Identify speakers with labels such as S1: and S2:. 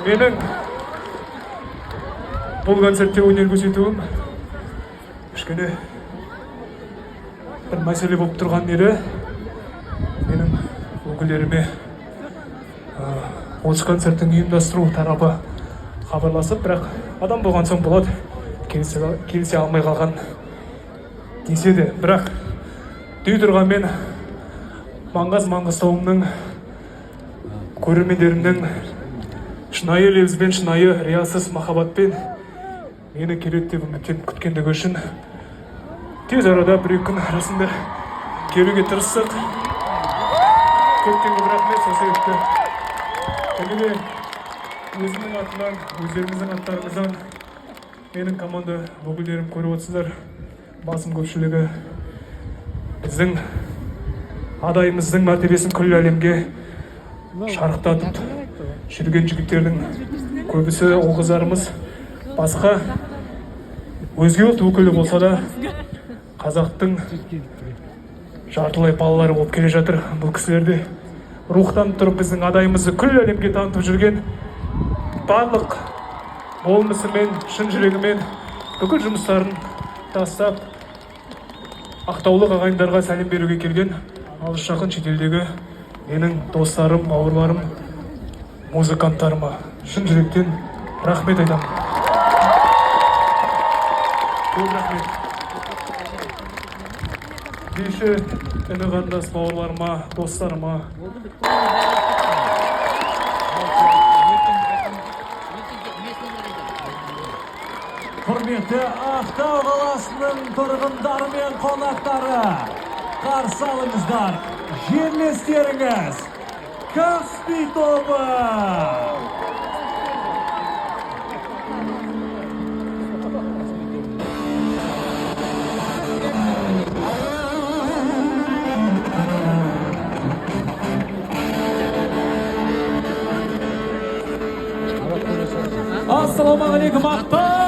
S1: Менің бұл концертте өнер көрсетуім кішкене бір мәселе болып тұрған еді. Менің өкілдеріме осы концерттің ұйымдастыру тарапы хабарласып, бірақ адам болған соң болады, келісе алмай қалған десе де, бірақ дей тұрғанмен Маңғыстауымның көрермендерімнің шынайы лебізбен, шынайы риясыз махаббатпен мені келеді деп үміттеніп күткендігі үшін тез арада бір-екі күн арасында келуге тырыстық. Көптен көп рахмет. Сол себепті және де өзімнің атымнан, өздеріңіздің аттарыңыздан менің команда өкілдерім көріп отырсыздар. Басым көпшілігі біздің адайымыздың мәртебесін күллі әлемге шарықтатып жүрген жігіттердің көбісі ол қыздарымыз басқа өзге ұлт өкілі болса да қазақтың жартылай балалары болып келе жатыр. Бұл кісілерде рухтан тұрып біздің адайымызды күллі әлемге танытып жүрген, барлық болмысымен, шын жүрегімен бүкіл жұмыстарын тастап ақтаулық ағайындарға сәлем беруге келген алыс жақын шетелдегі менің достарым, бауырларым, музыканттарыма шын жүректен рахмет айтамын. Көп рахмет. Бейші іні қарындас бауырларыма, достарыма.
S2: Құрметті Ақтау қаласының тұрғындары мен қонақтары, қарсы алыңыздар жерлестеріңіз Каспий тобы. Ассаламағалейкум Ақтау!